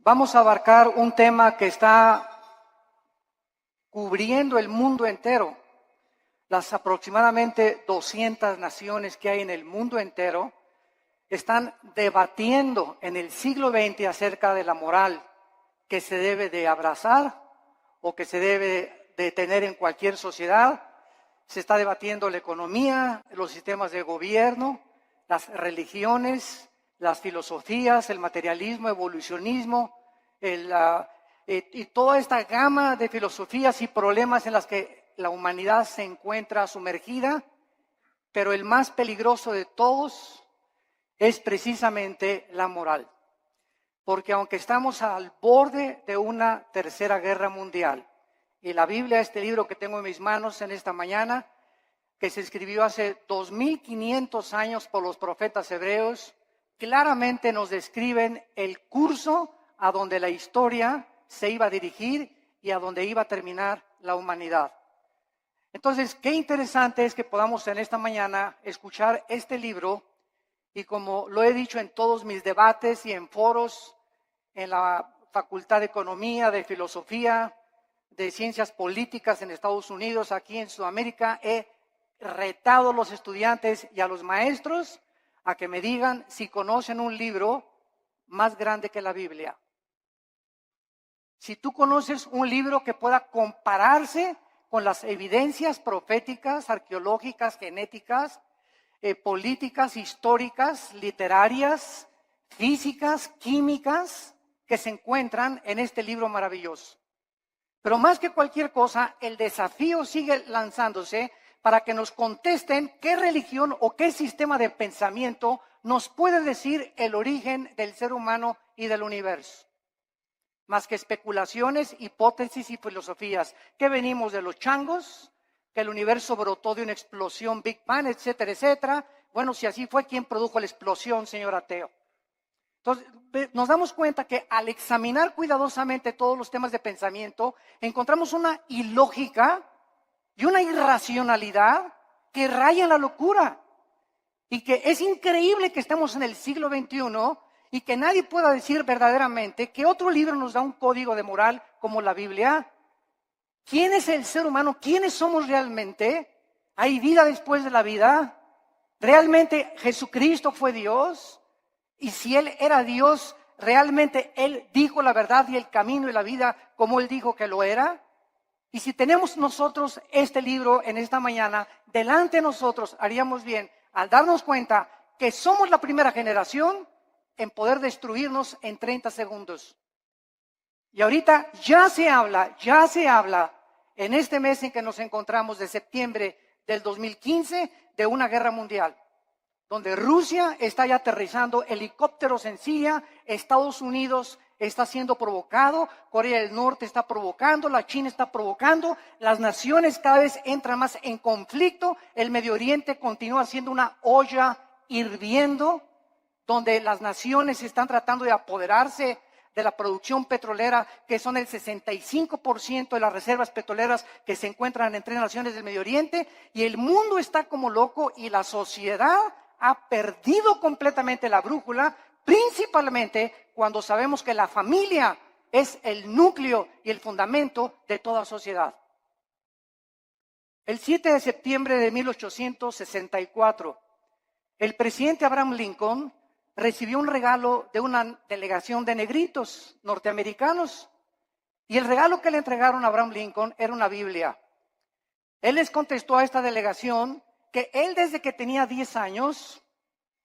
Vamos a abarcar un tema que está cubriendo el mundo entero. Las aproximadamente 200 naciones que hay en el mundo entero están debatiendo en el siglo XX acerca de la moral que se debe de abrazar o que se debe de tener en cualquier sociedad. Se está debatiendo la economía, los sistemas de gobierno, las religiones, las filosofías, el materialismo, evolucionismo, y toda esta gama de filosofías y problemas en las que la humanidad se encuentra sumergida, pero el más peligroso de todos es precisamente la moral. Porque aunque estamos al borde de una tercera guerra mundial, y la Biblia, este libro que tengo en mis manos en esta mañana, que se escribió hace 2500 años por los profetas hebreos, claramente nos describen el curso a donde la historia se iba a dirigir y a donde iba a terminar la humanidad. Entonces, qué interesante es que podamos en esta mañana escuchar este libro, y como lo he dicho en todos mis debates y en foros, en la Facultad de Economía, de Filosofía, de Ciencias Políticas en Estados Unidos, aquí en Sudamérica, he retado a los estudiantes y a los maestros a que me digan si conocen un libro más grande que la Biblia. Si tú conoces un libro que pueda compararse con las evidencias proféticas, arqueológicas, genéticas, políticas, históricas, literarias, físicas, químicas, que se encuentran en este libro maravilloso. Pero más que cualquier cosa, el desafío sigue lanzándose para que nos contesten qué religión o qué sistema de pensamiento nos puede decir el origen del ser humano y del universo. Más que especulaciones, hipótesis y filosofías, que venimos de los changos, que el universo brotó de una explosión Big Bang, etcétera, etcétera. Bueno, si así fue, ¿quién produjo la explosión, señor ateo? Entonces, nos damos cuenta que al examinar cuidadosamente todos los temas de pensamiento, encontramos una ilógica y una irracionalidad que raya en la locura. Y que es increíble que estemos en el siglo XXI y que nadie pueda decir verdaderamente que otro libro nos da un código de moral como la Biblia. ¿Quién es el ser humano? ¿Quiénes somos realmente? ¿Hay vida después de la vida? ¿Realmente Jesucristo fue Dios? Y si Él era Dios, ¿realmente Él dijo la verdad y el camino y la vida como Él dijo que lo era? Y si tenemos nosotros este libro en esta mañana, delante de nosotros haríamos bien al darnos cuenta que somos la primera generación en poder destruirnos en 30 segundos. Y ahorita ya se habla en este mes en que nos encontramos de septiembre del 2015 de una guerra mundial, donde Rusia está ya aterrizando helicópteros en Siria, Estados Unidos está siendo provocado, Corea del Norte está provocando, la China está provocando, las naciones cada vez entran más en conflicto, el Medio Oriente continúa siendo una olla hirviendo, donde las naciones están tratando de apoderarse de la producción petrolera, que son el 65% de las reservas petroleras que se encuentran en 3 naciones del Medio Oriente, y el mundo está como loco y la sociedad ha perdido completamente la brújula, principalmente cuando sabemos que la familia es el núcleo y el fundamento de toda sociedad. El 7 de septiembre de 1864, el presidente Abraham Lincoln recibió un regalo de una delegación de negritos norteamericanos, y el regalo que le entregaron a Abraham Lincoln era una Biblia. Él les contestó a esta delegación que él desde que tenía 10 años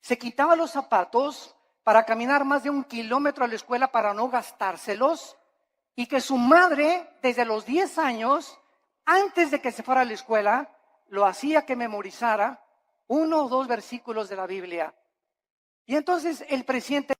se quitaba los zapatos para caminar más de 1 kilómetro a la escuela para no gastárselos, y que su madre desde los 10 años, antes de que se fuera a la escuela, lo hacía que memorizara 1 o 2 versículos de la Biblia. Y entonces el presidente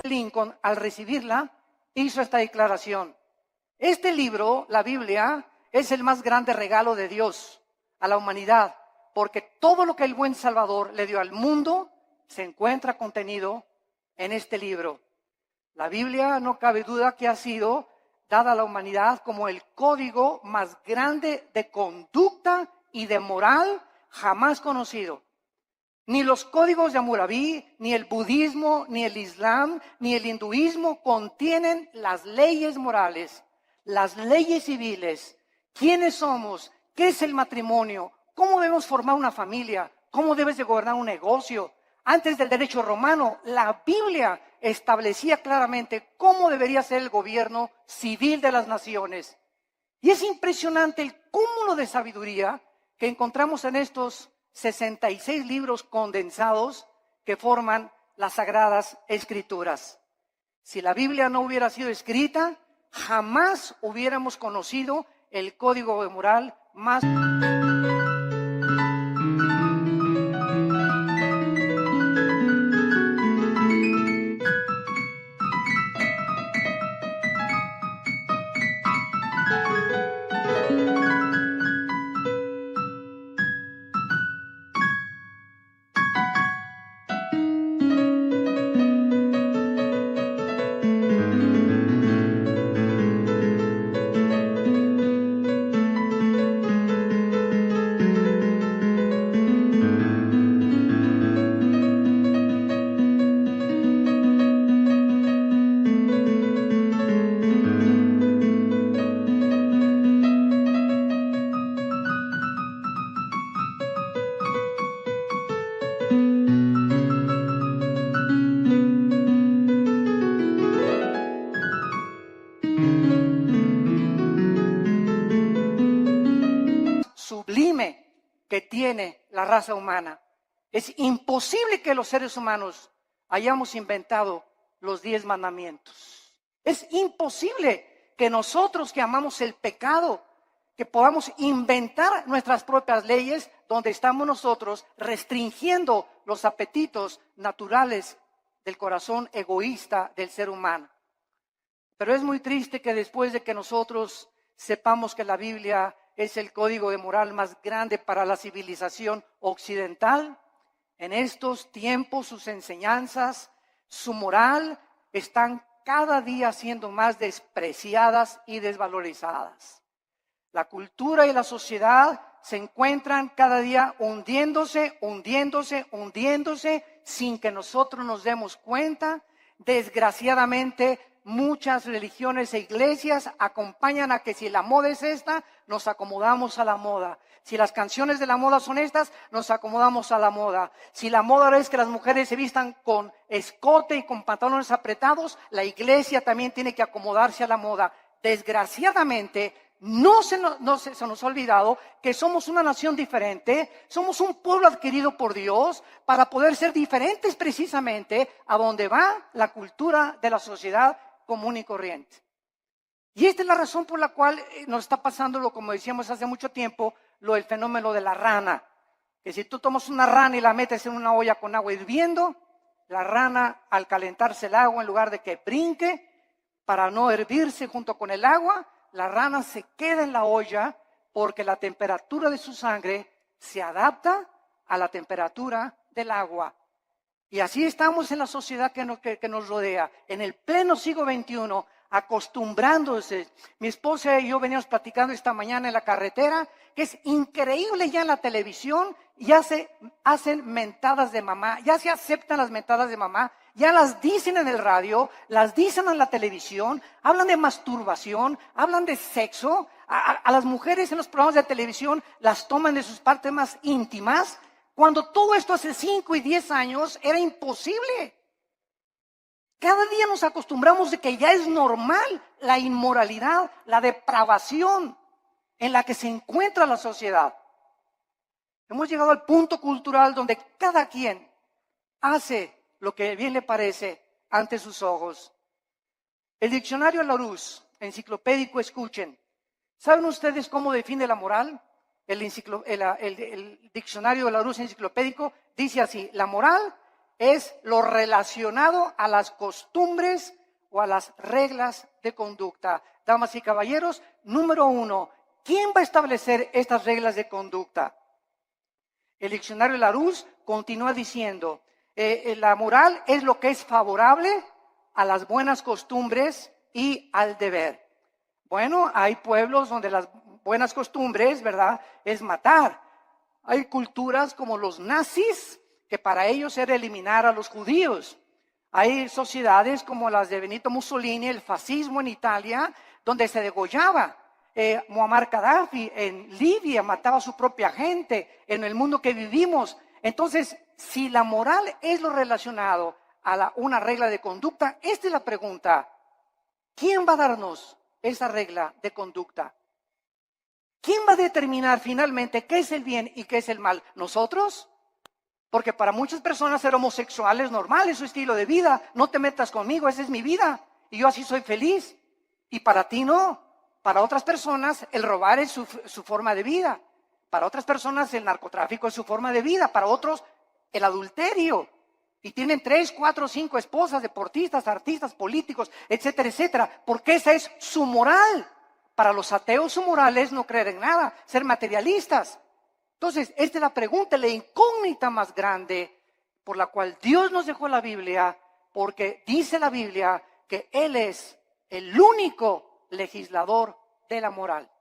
Lincoln, al recibirla, hizo esta declaración: este libro, la Biblia, es el más grande regalo de Dios a la humanidad, porque todo lo que el buen Salvador le dio al mundo se encuentra contenido en este libro. La Biblia, no cabe duda que ha sido dada a la humanidad como el código más grande de conducta y de moral jamás conocido. Ni los códigos de Hammurabi, ni el budismo, ni el islam, ni el hinduismo contienen las leyes morales, las leyes civiles, quiénes somos, qué es el matrimonio, cómo debemos formar una familia, cómo debes de gobernar un negocio. Antes del derecho romano, la Biblia establecía claramente cómo debería ser el gobierno civil de las naciones. Y es impresionante el cúmulo de sabiduría que encontramos en estos 66 libros condensados que forman las Sagradas Escrituras. Si la Biblia no hubiera sido escrita, jamás hubiéramos conocido el código moral más... sublime que tiene la raza humana. Es imposible que los seres humanos hayamos inventado los 10 mandamientos. Es imposible que nosotros que amamos el pecado, que podamos inventar nuestras propias leyes donde estamos nosotros restringiendo los apetitos naturales del corazón egoísta del ser humano. Pero es muy triste que después de que nosotros sepamos que la Biblia es el código de moral más grande para la civilización occidental, en estos tiempos sus enseñanzas, su moral, están cada día siendo más despreciadas y desvalorizadas. La cultura y la sociedad se encuentran cada día hundiéndose sin que nosotros nos demos cuenta. Desgraciadamente, muchas religiones e iglesias acompañan a que si la moda es esta, nos acomodamos a la moda. Si las canciones de la moda son estas, nos acomodamos a la moda. Si la moda es que las mujeres se vistan con escote y con pantalones apretados, la iglesia también tiene que acomodarse a la moda. Desgraciadamente, no se nos ha olvidado que somos una nación diferente, somos un pueblo adquirido por Dios para poder ser diferentes precisamente a donde va la cultura de la sociedad común y corriente. Y esta es la razón por la cual nos está pasando, como decíamos hace mucho tiempo, lo del fenómeno de la rana. Que si tú tomas una rana y la metes en una olla con agua hirviendo, la rana al calentarse el agua, en lugar de que brinque para no hervirse junto con el agua, la rana se queda en la olla porque la temperatura de su sangre se adapta a la temperatura del agua. Y así estamos en la sociedad que nos rodea, en el pleno siglo XXI, acostumbrándose. Mi esposa y yo veníamos platicando esta mañana en la carretera, que es increíble ya en la televisión, ya se hacen mentadas de mamá, ya se aceptan las mentadas de mamá, ya las dicen en el radio, las dicen en la televisión, hablan de masturbación, hablan de sexo, a las mujeres en los programas de televisión las toman de sus partes más íntimas, cuando todo esto hace 5 y 10 años era imposible. Cada día nos acostumbramos de que ya es normal la inmoralidad, la depravación en la que se encuentra la sociedad. Hemos llegado al punto cultural donde cada quien hace lo que bien le parece ante sus ojos. El diccionario Larousse, enciclopédico, escuchen. ¿Saben ustedes cómo define la moral? El diccionario Larousse enciclopédico dice así: la moral es lo relacionado a las costumbres o a las reglas de conducta. Damas y caballeros, número 1, ¿quién va a establecer estas reglas de conducta? El diccionario Larousse continúa diciendo, la moral es lo que es favorable a las buenas costumbres y al deber. Bueno, hay pueblos donde las buenas costumbres, ¿verdad?, es matar. Hay culturas como los nazis, que para ellos era eliminar a los judíos. Hay sociedades como las de Benito Mussolini, el fascismo en Italia, donde se degollaba. Muammar Gaddafi en Libia mataba a su propia gente, en el mundo que vivimos. Entonces, si la moral es lo relacionado a una regla de conducta, esta es la pregunta: ¿quién va a darnos esa regla de conducta? ¿Quién va a determinar finalmente qué es el bien y qué es el mal? ¿Nosotros? Porque para muchas personas ser homosexual es normal, es su estilo de vida. No te metas conmigo, esa es mi vida y yo así soy feliz. Y para ti no. Para otras personas el robar es su forma de vida. Para otras personas el narcotráfico es su forma de vida. Para otros el adulterio. Y tienen 3, 4, 5 esposas, deportistas, artistas, políticos, etcétera, etcétera. Porque esa es su moral. Para los ateos su moral es no creer en nada, ser materialistas. Entonces, esta es la pregunta, la incógnita más grande por la cual Dios nos dejó la Biblia, porque dice la Biblia que Él es el único legislador de la moral.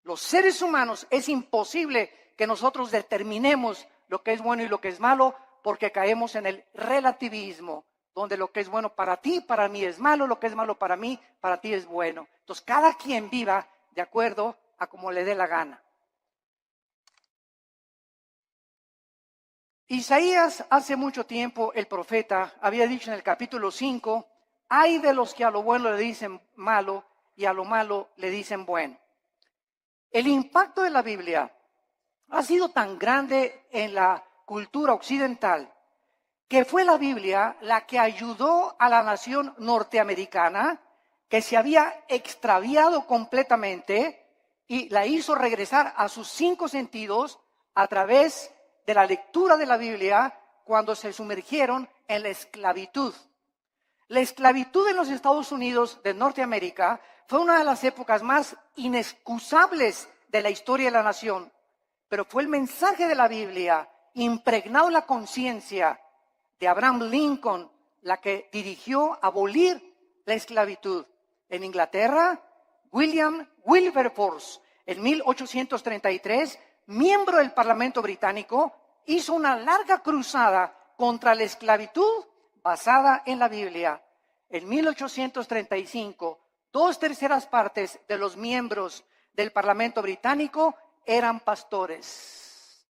Los seres humanos es imposible que nosotros determinemos lo que es bueno y lo que es malo, porque caemos en el relativismo, donde lo que es bueno para ti, para mí es malo, lo que es malo para mí, para ti es bueno. Entonces, cada quien viva de acuerdo a como le dé la gana. Isaías, hace mucho tiempo, el profeta, había dicho en el capítulo 5, hay de los que a lo bueno le dicen malo y a lo malo le dicen bueno. El impacto de la Biblia ha sido tan grande en la cultura occidental que fue la Biblia la que ayudó a la nación norteamericana, que se había extraviado completamente, y la hizo regresar a sus 5 sentidos a través de la lectura de la Biblia cuando se sumergieron en la esclavitud. La esclavitud en los Estados Unidos de Norteamérica fue una de las épocas más inexcusables de la historia de la nación, pero fue el mensaje de la Biblia impregnado en la conciencia de Abraham Lincoln la que dirigió abolir la esclavitud. En Inglaterra, William Wilberforce, en 1833, miembro del Parlamento británico, hizo una larga cruzada contra la esclavitud basada en la Biblia. En 1835, 2/3 partes de los miembros del Parlamento británico eran pastores.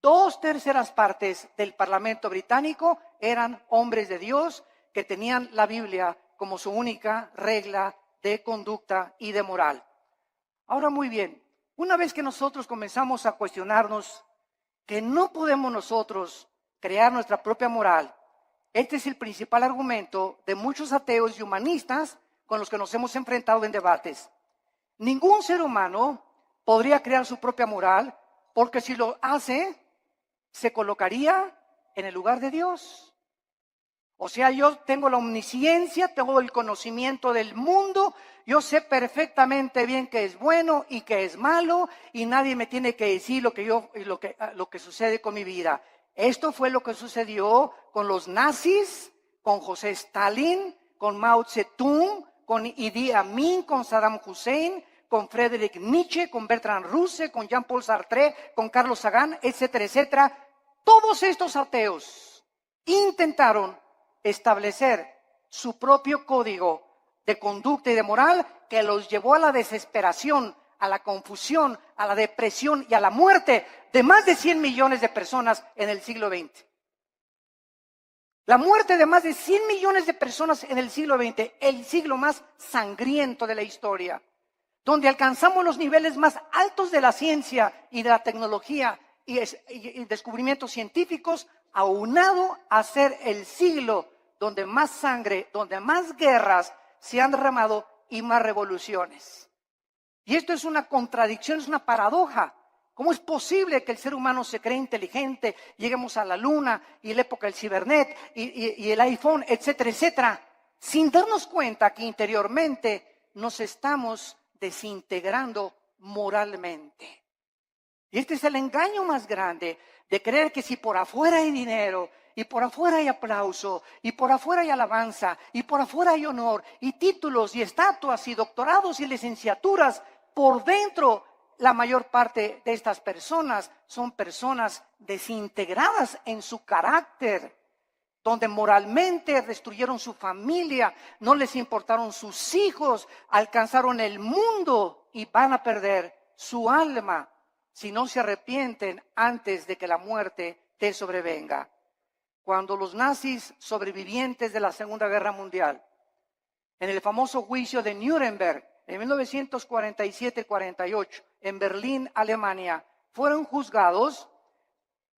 2/3 partes del Parlamento británico eran hombres de Dios que tenían la Biblia como su única regla de conducta y de moral. Ahora, muy bien, una vez que nosotros comenzamos a cuestionarnos que no podemos nosotros crear nuestra propia moral, este es el principal argumento de muchos ateos y humanistas con los que nos hemos enfrentado en debates. Ningún ser humano podría crear su propia moral, porque si lo hace, se colocaría en el lugar de Dios. O sea, yo tengo la omnisciencia, tengo el conocimiento del mundo, yo sé perfectamente bien qué es bueno y qué es malo, y nadie me tiene que decir lo que sucede con mi vida. Esto fue lo que sucedió con los nazis, con José Stalin, con Mao Zedong, con Idi Amin, con Saddam Hussein, con Friedrich Nietzsche, con Bertrand Russell, con Jean-Paul Sartre, con Carlos Sagan, etcétera, etcétera. Todos estos ateos intentaron establecer su propio código de conducta y de moral que los llevó a la desesperación, a la confusión, a la depresión y a la muerte de más de 100 millones de personas en el siglo XX. La muerte de más de 100 millones de personas en el siglo XX, el siglo más sangriento de la historia, donde alcanzamos los niveles más altos de la ciencia y de la tecnología y descubrimientos científicos, aunado a ser el siglo donde más sangre, donde más guerras se han derramado y más revoluciones. Y esto es una contradicción, es una paradoja. ¿Cómo es posible que el ser humano se cree inteligente, lleguemos a la luna y la época del cibernet y el iPhone, etcétera, etcétera, sin darnos cuenta que interiormente nos estamos desintegrando moralmente? Y este es el engaño más grande, de creer que si por afuera hay dinero, y por afuera hay aplauso, y por afuera hay alabanza, y por afuera hay honor, y títulos, y estatuas, y doctorados, y licenciaturas, por dentro la mayor parte de estas personas son personas desintegradas en su carácter, donde moralmente destruyeron su familia, no les importaron sus hijos, alcanzaron el mundo y van a perder su alma si no se arrepienten antes de que la muerte te sobrevenga. Cuando los nazis sobrevivientes de la Segunda Guerra Mundial, en el famoso juicio de Nuremberg, en 1947-48, en Berlín, Alemania, fueron juzgados,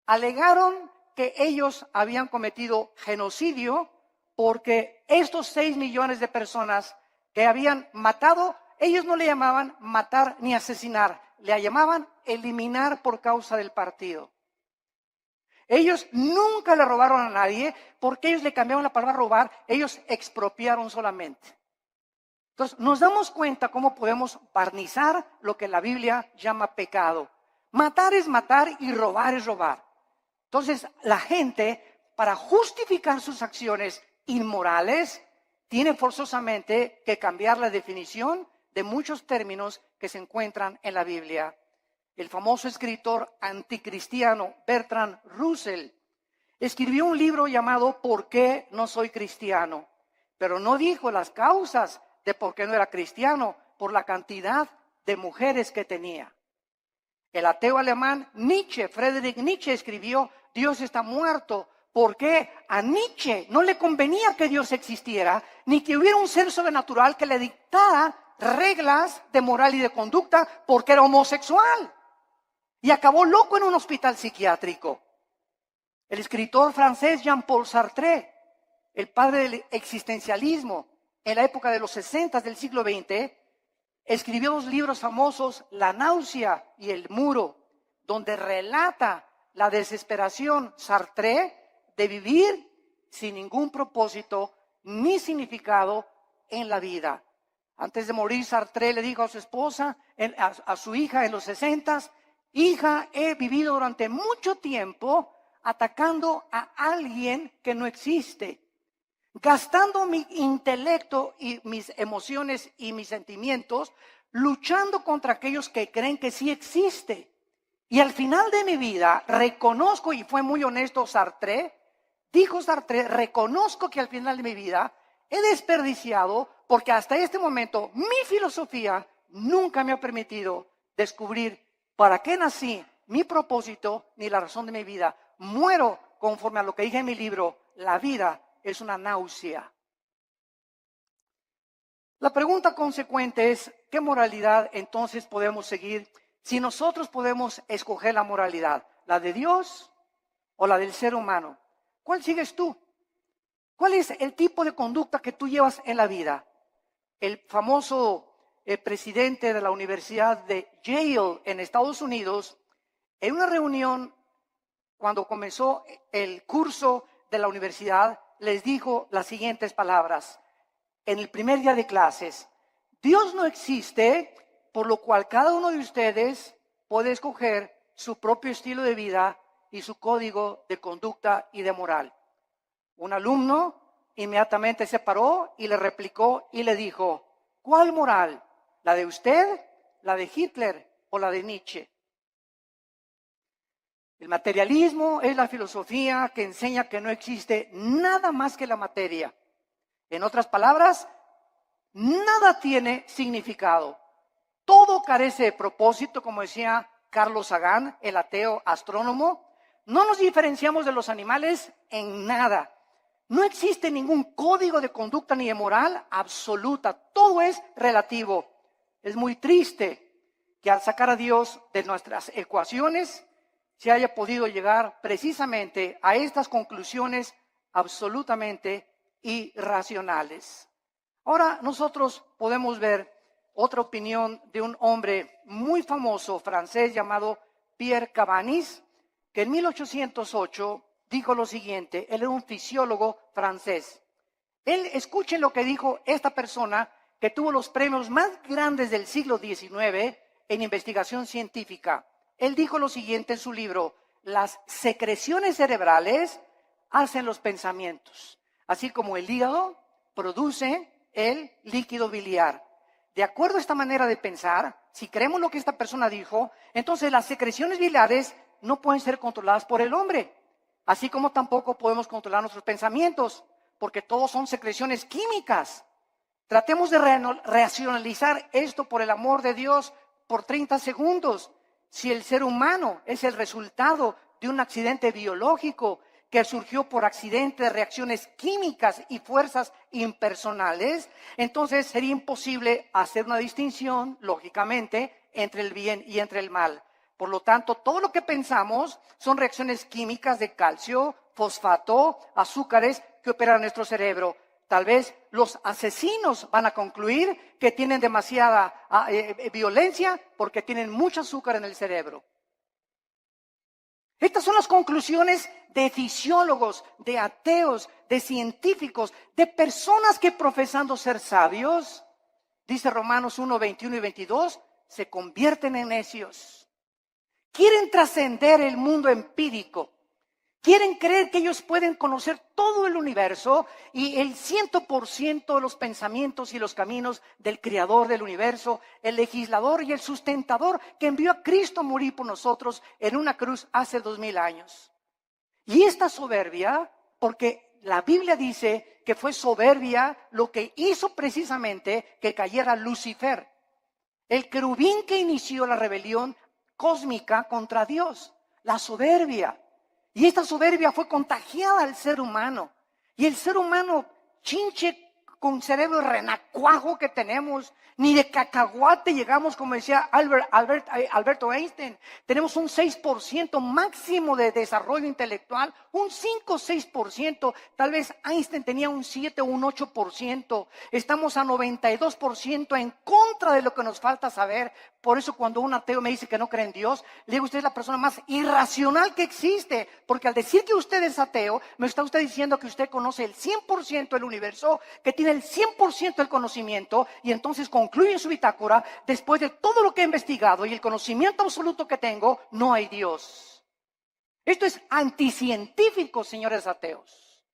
alegaron que ellos habían cometido genocidio porque estos 6 millones de personas que habían matado, ellos no le llamaban matar ni asesinar, le llamaban eliminar por causa del partido. Ellos nunca le robaron a nadie porque ellos le cambiaron la palabra robar, ellos expropiaron solamente. Entonces, nos damos cuenta cómo podemos barnizar lo que la Biblia llama pecado. Matar es matar y robar es robar. Entonces, la gente, para justificar sus acciones inmorales, tiene forzosamente que cambiar la definición de muchos términos que se encuentran en la Biblia. El famoso escritor anticristiano Bertrand Russell escribió un libro llamado ¿Por qué no soy cristiano? Pero no dijo las causas de por qué no era cristiano, por la cantidad de mujeres que tenía. El ateo alemán Nietzsche, Friedrich Nietzsche, escribió Dios está muerto, porque a Nietzsche no le convenía que Dios existiera, ni que hubiera un ser sobrenatural que le dictara reglas de moral y de conducta, porque era homosexual. Y acabó loco en un hospital psiquiátrico. El escritor francés Jean-Paul Sartre, el padre del existencialismo, en la época de los 60 del siglo XX, escribió 2 libros famosos, La náusea y El muro, donde relata la desesperación Sartre de vivir sin ningún propósito ni significado en la vida. Antes de morir, Sartre le dijo a su esposa, a su hija en los 60, hija, he vivido durante mucho tiempo atacando a alguien que no existe, gastando mi intelecto y mis emociones y mis sentimientos, luchando contra aquellos que creen que sí existe. Y al final de mi vida reconozco, y fue muy honesto Sartre, dijo Sartre, reconozco que al final de mi vida he desperdiciado, porque hasta este momento mi filosofía nunca me ha permitido descubrir para qué nací, mi propósito, ni la razón de mi vida. Muero conforme a lo que dije en mi libro, la vida es una náusea. La pregunta consecuente es, ¿qué moralidad entonces podemos seguir si nosotros podemos escoger la moralidad? ¿La de Dios o la del ser humano? ¿Cuál sigues tú? ¿Cuál es el tipo de conducta que tú llevas en la vida? El famoso presidente de la Universidad de Yale en Estados Unidos, en una reunión cuando comenzó el curso de la universidad, les dijo las siguientes palabras. En el primer día de clases, Dios no existe, por lo cual cada uno de ustedes puede escoger su propio estilo de vida y su código de conducta y de moral. Un alumno inmediatamente se paró y le replicó y le dijo, ¿cuál moral? ¿La de usted, la de Hitler o la de Nietzsche? El materialismo es la filosofía que enseña que no existe nada más que la materia. En otras palabras, nada tiene significado. Todo carece de propósito, como decía Carlos Sagan, el ateo astrónomo. No nos diferenciamos de los animales en nada. No existe ningún código de conducta ni de moral absoluta. Todo es relativo. Es muy triste que al sacar a Dios de nuestras ecuaciones se haya podido llegar precisamente a estas conclusiones absolutamente irracionales. Ahora nosotros podemos ver otra opinión de un hombre muy famoso francés llamado Pierre Cabanis, que en 1808 dijo lo siguiente. Él era un fisiólogo francés. Escuchen lo que dijo esta persona que tuvo los premios más grandes del siglo XIX en investigación científica. Él dijo lo siguiente en su libro: las secreciones cerebrales hacen los pensamientos, así como el hígado produce el líquido biliar. De acuerdo a esta manera de pensar, si creemos lo que esta persona dijo, entonces las secreciones biliares no pueden ser controladas por el hombre, así como tampoco podemos controlar nuestros pensamientos, porque todos son secreciones químicas. Tratemos de racionalizar esto, por el amor de Dios, por 30 segundos. Si el ser humano es el resultado de un accidente biológico que surgió por accidente de reacciones químicas y fuerzas impersonales, entonces sería imposible hacer una distinción, lógicamente, entre el bien y entre el mal. Por lo tanto, todo lo que pensamos son reacciones químicas de calcio, fosfato, azúcares que operan en nuestro cerebro. Tal vez los asesinos van a concluir que tienen demasiada violencia porque tienen mucho azúcar en el cerebro. Estas son las conclusiones de fisiólogos, de ateos, de científicos, de personas que profesando ser sabios, dice Romanos 1, 21 y 22, se convierten en necios. Quieren trascender el mundo empírico. Quieren creer que ellos pueden conocer todo el universo y el 100% de los pensamientos y los caminos del creador del universo, el legislador y el sustentador que envió a Cristo a morir por nosotros en una cruz hace 2000 años. Y esta soberbia, porque la Biblia dice que fue soberbia lo que hizo precisamente que cayera Lucifer, el querubín que inició la rebelión cósmica contra Dios, la soberbia. Y esta soberbia fue contagiada al ser humano. Y el ser humano, chinche con cerebro renacuajo que tenemos, ni de cacahuate llegamos, como decía Alberto Einstein. Tenemos un 6% máximo de desarrollo intelectual, un 5 o 6%. Tal vez Einstein tenía un 7 o un 8%. Estamos a 92% en contra de lo que nos falta saber. Por eso cuando un ateo me dice que no cree en Dios, le digo: usted es la persona más irracional que existe, porque al decir que usted es ateo, me está usted diciendo que usted conoce el 100% del universo, que tiene el 100% del conocimiento, y entonces concluye en su bitácora: después de todo lo que he investigado y el conocimiento absoluto que tengo, no hay Dios. Esto es anticientífico, señores ateos,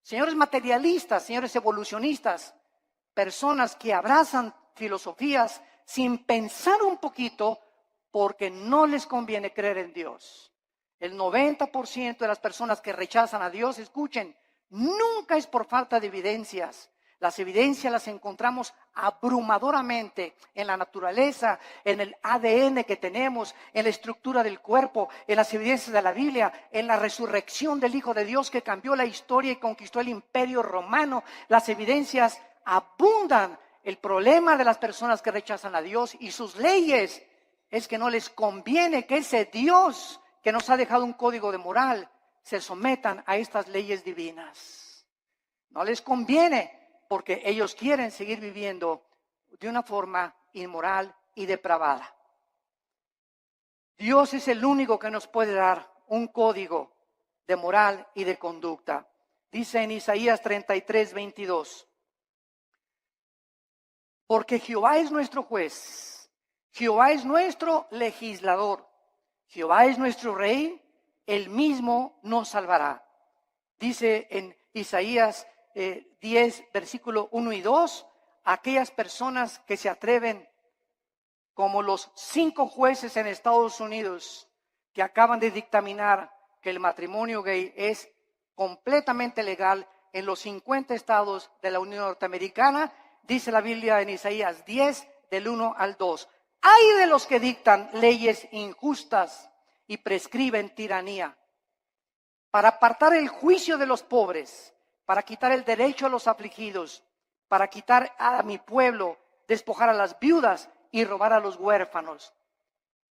señores materialistas, señores evolucionistas, personas que abrazan filosofías sin pensar un poquito porque no les conviene creer en Dios. El 90% de las personas que rechazan a Dios, escuchen, nunca es por falta de evidencias. Las evidencias las encontramos abrumadoramente en la naturaleza, en el ADN que tenemos, en la estructura del cuerpo, en las evidencias de la Biblia, en la resurrección del Hijo de Dios que cambió la historia y conquistó el Imperio Romano. Las evidencias abundan. El problema de las personas que rechazan a Dios y sus leyes es que no les conviene que ese Dios que nos ha dejado un código de moral se sometan a estas leyes divinas. No les conviene porque ellos quieren seguir viviendo de una forma inmoral y depravada. Dios es el único que nos puede dar un código de moral y de conducta. Dice en Isaías 33, 22. Porque Jehová es nuestro juez, Jehová es nuestro legislador, Jehová es nuestro rey, él mismo nos salvará. Dice en Isaías 10, versículo 1 y 2, aquellas personas que se atreven, como los 5 jueces en Estados Unidos que acaban de dictaminar que el matrimonio gay es completamente legal en los 50 estados de la Unión Norteamericana. Dice la Biblia en Isaías 10, del 1 al 2. ¡Ay de los que dictan leyes injustas y prescriben tiranía! Para apartar el juicio de los pobres, para quitar el derecho a los afligidos, para quitar a mi pueblo, despojar a las viudas y robar a los huérfanos.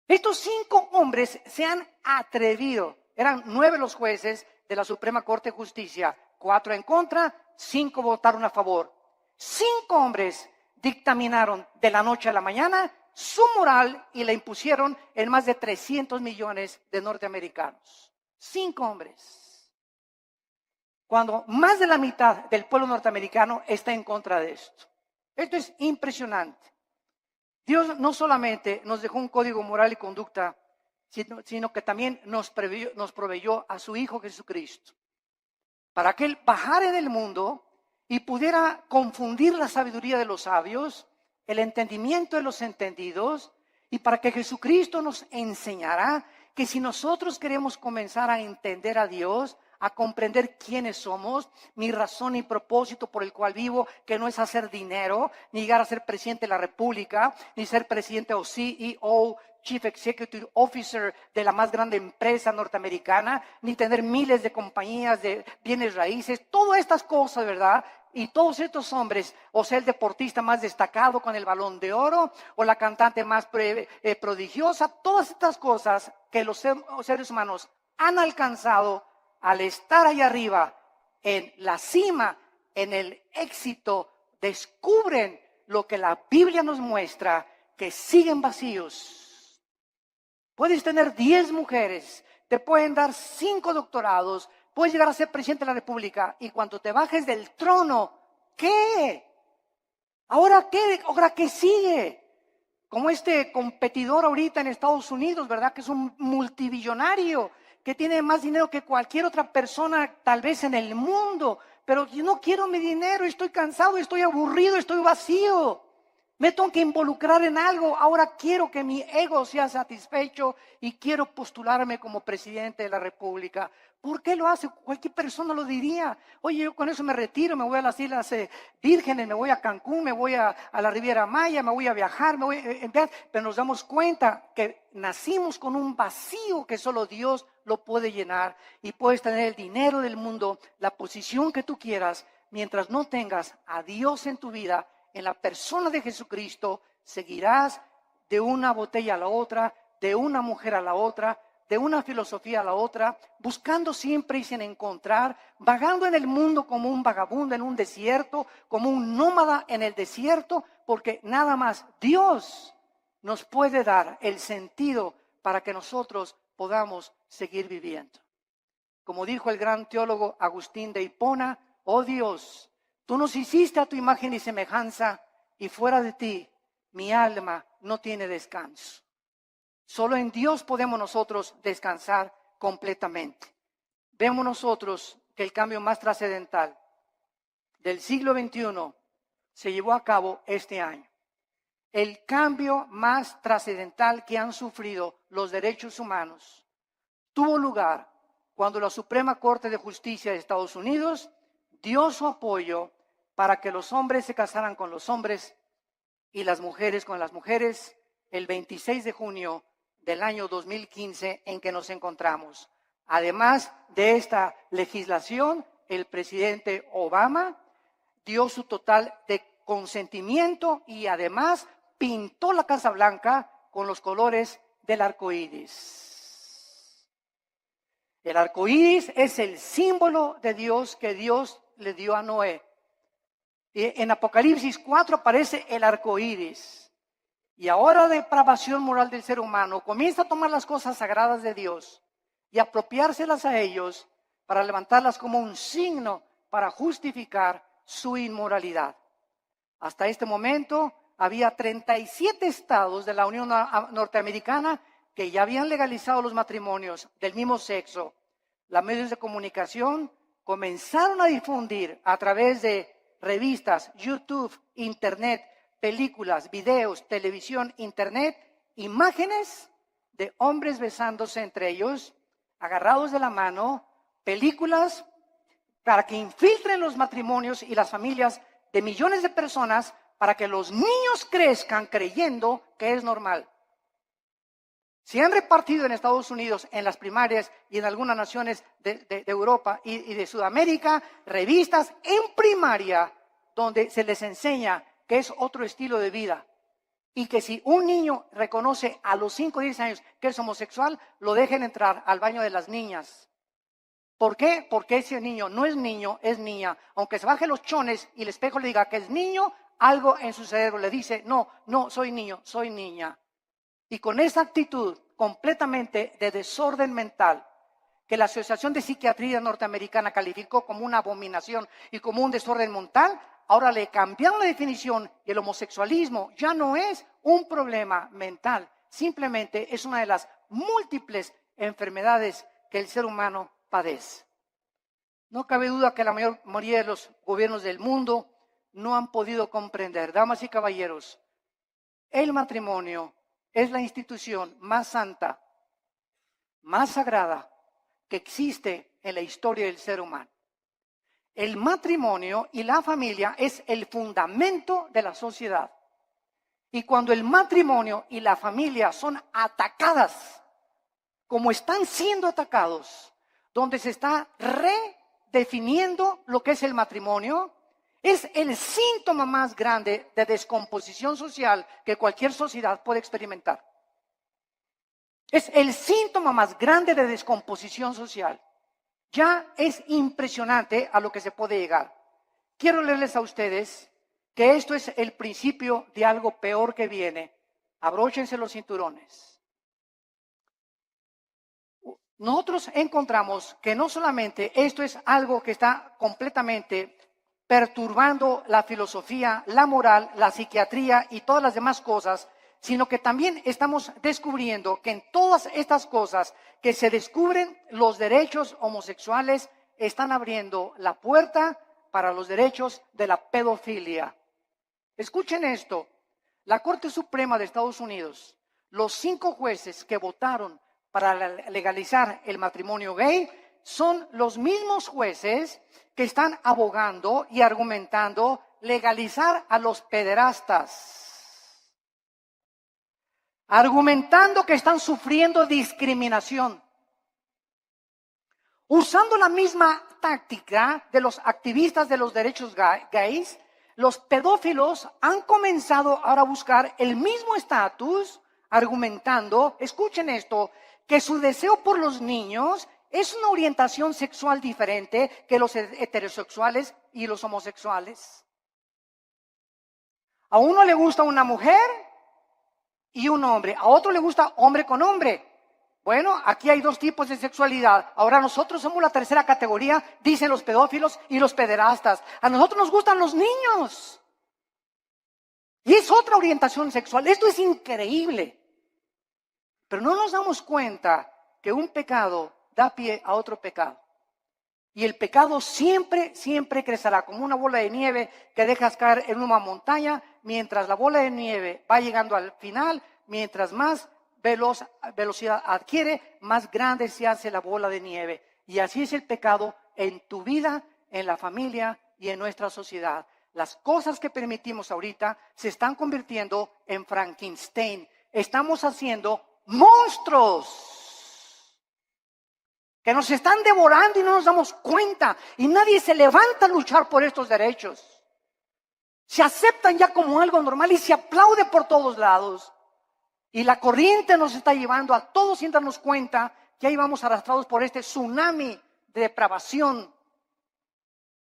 Estos 5 hombres se han atrevido. Eran 9 los jueces de la Suprema Corte de Justicia, 4 en contra, 5 votaron a favor. 5 hombres dictaminaron de la noche a la mañana su moral y la impusieron en más de 300 millones de norteamericanos. 5 hombres. Cuando más de la mitad del pueblo norteamericano está en contra de esto. Esto es impresionante. Dios no solamente nos dejó un código moral y conducta, sino que también nos proveyó a su Hijo Jesucristo, para que Él bajara en el mundo y pudiera confundir la sabiduría de los sabios, el entendimiento de los entendidos, y para que Jesucristo nos enseñara que si nosotros queremos comenzar a entender a Dios, a comprender quiénes somos, mi razón y propósito por el cual vivo, que no es hacer dinero, ni llegar a ser presidente de la República, ni ser presidente o CEO, Chief Executive Officer de la más grande empresa norteamericana, ni tener miles de compañías de bienes raíces, todas estas cosas, ¿verdad? Y todos estos hombres, o sea, el deportista más destacado con el Balón de Oro, o la cantante más prodigiosa, todas estas cosas que los seres humanos han alcanzado al estar ahí arriba, en la cima, en el éxito, descubren lo que la Biblia nos muestra, que siguen vacíos. Puedes tener 10 mujeres, te pueden dar 5 doctorados, puedes llegar a ser presidente de la República, y cuando te bajes del trono, ¿qué? ¿Ahora qué? ¿Ahora qué sigue? Como este competidor ahorita en Estados Unidos, ¿verdad? Que es un multibillonario, que tiene más dinero que cualquier otra persona tal vez en el mundo, pero yo no quiero mi dinero, estoy cansado, estoy aburrido, estoy vacío. Me tengo que involucrar en algo, ahora quiero que mi ego sea satisfecho y quiero postularme como presidente de la República. ¿Por qué lo hace? Cualquier persona lo diría. Oye, yo con eso me retiro, me voy a las Islas Vírgenes, me voy a Cancún, me voy a la Riviera Maya, me voy a viajar, pero nos damos cuenta que nacimos con un vacío que solo Dios lo puede llenar, y puedes tener el dinero del mundo, la posición que tú quieras, mientras no tengas a Dios en tu vida, en la persona de Jesucristo, seguirás de una botella a la otra, de una mujer a la otra, de una filosofía a la otra, buscando siempre y sin encontrar, vagando en el mundo como un vagabundo en un desierto, como un nómada en el desierto, porque nada más Dios nos puede dar el sentido para que nosotros podamos seguir viviendo. Como dijo el gran teólogo Agustín de Hipona, oh Dios, tú nos hiciste a tu imagen y semejanza, y fuera de ti mi alma no tiene descanso. Solo en Dios podemos nosotros descansar completamente. Vemos nosotros que el cambio más trascendental del siglo XXI se llevó a cabo este año. El cambio más trascendental que han sufrido los derechos humanos tuvo lugar cuando la Suprema Corte de Justicia de Estados Unidos dio su apoyo para que los hombres se casaran con los hombres y las mujeres con las mujeres el 26 de junio del año 2015 en que nos encontramos. Además de esta legislación, el presidente Obama dio su total de consentimiento y además pintó la Casa Blanca con los colores del arco iris. El arco iris es el símbolo de Dios que Dios le dio a Noé. Y en Apocalipsis 4 aparece el arco iris. Y ahora la depravación moral del ser humano comienza a tomar las cosas sagradas de Dios y apropiárselas a ellos para levantarlas como un signo para justificar su inmoralidad. Hasta este momento había 37 estados de la Unión Norteamericana que ya habían legalizado los matrimonios del mismo sexo. Los medios de comunicación comenzaron a difundir a través de revistas, YouTube, Internet, películas, videos, televisión, Internet, imágenes de hombres besándose entre ellos, agarrados de la mano, películas para que infiltren los matrimonios y las familias de millones de personas para que los niños crezcan creyendo que es normal. Se han repartido en Estados Unidos, en las primarias y en algunas naciones de Europa y de Sudamérica, revistas en primaria donde se les enseña que es otro estilo de vida y que si un niño reconoce a los 5 o 10 años que es homosexual, lo dejen entrar al baño de las niñas ¿Por qué? Porque ese niño no es niño, es niña. Aunque se baje los chones y el espejo le diga que es niño, algo en su cerebro le dice, no, no, soy niño, soy niña. Y con esa actitud completamente de desorden mental, que la Asociación de Psiquiatría Norteamericana calificó como una abominación y como un desorden mental, ahora le cambiaron la definición y el homosexualismo ya no es un problema mental, simplemente es una de las múltiples enfermedades que el ser humano padece. No cabe duda que la mayoría de los gobiernos del mundo no han podido comprender, damas y caballeros, el matrimonio es la institución más santa, más sagrada que existe en la historia del ser humano. El matrimonio y la familia es el fundamento de la sociedad. Y cuando el matrimonio y la familia son atacadas, como están siendo atacados, donde se está redefiniendo lo que es el matrimonio, es el síntoma más grande de descomposición social que cualquier sociedad puede experimentar. Es el síntoma más grande de descomposición social. Ya es impresionante a lo que se puede llegar. Quiero leerles a ustedes que esto es el principio de algo peor que viene. Abróchense los cinturones. Nosotros encontramos que no solamente esto es algo que está completamente perturbando la filosofía, la moral, la psiquiatría y todas las demás cosas, sino que también estamos descubriendo que en todas estas cosas que se descubren, los derechos homosexuales están abriendo la puerta para los derechos de la pedofilia. Escuchen esto, la Corte Suprema de Estados Unidos, los 5 jueces que votaron para legalizar el matrimonio gay, son los mismos jueces que están abogando y argumentando legalizar a los pederastas, argumentando que están sufriendo discriminación, usando la misma táctica de los activistas de los derechos gays. Los pedófilos han comenzado ahora a buscar el mismo estatus, argumentando, escuchen esto, que su deseo por los niños es una orientación sexual diferente que los heterosexuales y los homosexuales. A uno le gusta una mujer y un hombre, a otro le gusta hombre con hombre. Bueno, aquí hay 2 tipos de sexualidad. Ahora nosotros somos la tercera categoría, dicen los pedófilos y los pederastas. A nosotros nos gustan los niños. Y es otra orientación sexual. Esto es increíble. Pero no nos damos cuenta que un pecado da pie a otro pecado. Y el pecado siempre, siempre crecerá como una bola de nieve que dejas caer en una montaña, mientras la bola de nieve va llegando al final, mientras más velocidad adquiere, más grande se hace la bola de nieve. Y así es el pecado en tu vida, en la familia y en nuestra sociedad. Las cosas que permitimos ahorita se están convirtiendo en Frankenstein. Estamos haciendo monstruos que nos están devorando y no nos damos cuenta. Y nadie se levanta a luchar por estos derechos. Se aceptan ya como algo normal y se aplaude por todos lados. Y la corriente nos está llevando a todos sin darnos cuenta que ahí vamos arrastrados por este tsunami de depravación.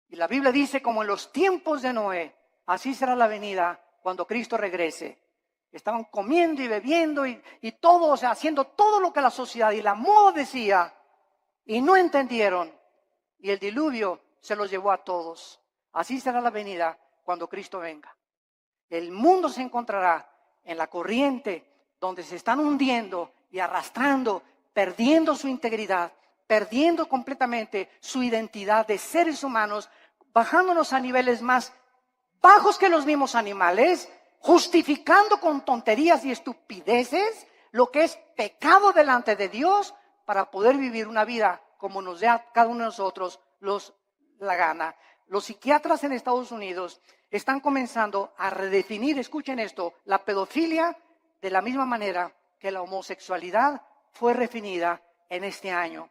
Y la Biblia dice, como en los tiempos de Noé, así será la venida cuando Cristo regrese. Estaban comiendo y bebiendo y todo, o sea, haciendo todo lo que la sociedad y la moda decía. Y no entendieron. Y el diluvio se los llevó a todos. Así será la venida cuando Cristo venga. El mundo se encontrará en la corriente donde se están hundiendo y arrastrando, perdiendo su integridad, perdiendo completamente su identidad de seres humanos, bajándonos a niveles más bajos que los mismos animales, justificando con tonterías y estupideces lo que es pecado delante de Dios para poder vivir una vida como nos dé a cada uno de nosotros la gana. Los psiquiatras en Estados Unidos están comenzando a redefinir, escuchen esto, la pedofilia de la misma manera que la homosexualidad fue redefinida en este año.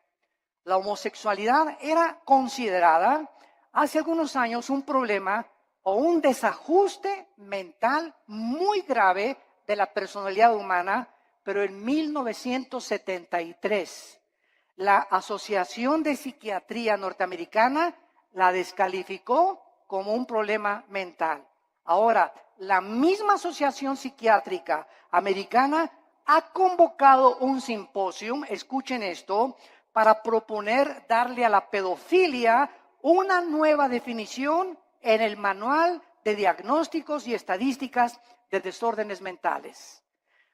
La homosexualidad era considerada hace algunos años un problema o un desajuste mental muy grave de la personalidad humana, pero en 1973 La Asociación de Psiquiatría Norteamericana la descalificó como un problema mental. Ahora, la misma Asociación Psiquiátrica Americana ha convocado un simposio, escuchen esto, para proponer darle a la pedofilia una nueva definición en el Manual de Diagnósticos y Estadísticas de Desórdenes Mentales.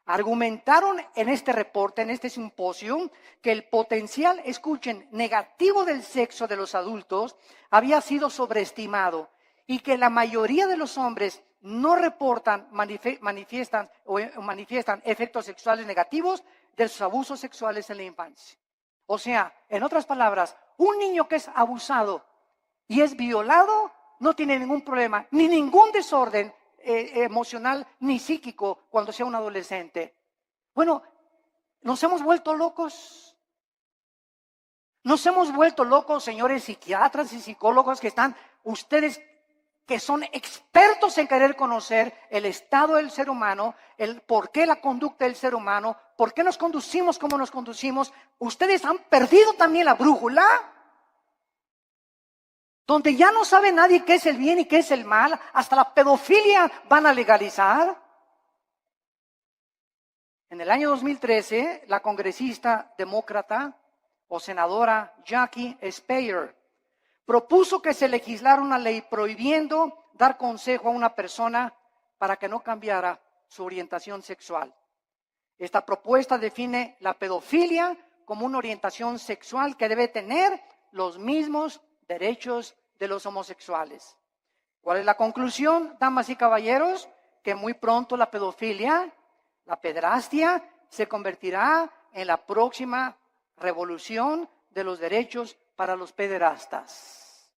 Argumentaron en este reporte, en este simposio, que el potencial, escuchen, negativo del sexo de los adultos había sido sobreestimado y que la mayoría de los hombres no reportan, manifiestan efectos sexuales negativos de sus abusos sexuales en la infancia. O sea, en otras palabras, un niño que es abusado y es violado no tiene ningún problema, ni ningún desorden emocional ni psíquico cuando sea un adolescente. Bueno, nos hemos vuelto locos. Nos hemos vuelto locos, señores psiquiatras y psicólogos que están, ustedes que son expertos en querer conocer el estado del ser humano, el por qué la conducta del ser humano, por qué nos conducimos como nos conducimos. Ustedes han perdido también la brújula, donde ya no sabe nadie qué es el bien y qué es el mal, hasta la pedofilia van a legalizar. En el año 2013, la congresista demócrata o senadora Jackie Speier propuso que se legislara una ley prohibiendo dar consejo a una persona para que no cambiara su orientación sexual. Esta propuesta define la pedofilia como una orientación sexual que debe tener los mismos derechos de los homosexuales. ¿Cuál es la conclusión, damas y caballeros? Que muy pronto la pedofilia, la pederastia, se convertirá en la próxima revolución de los derechos para los pederastas.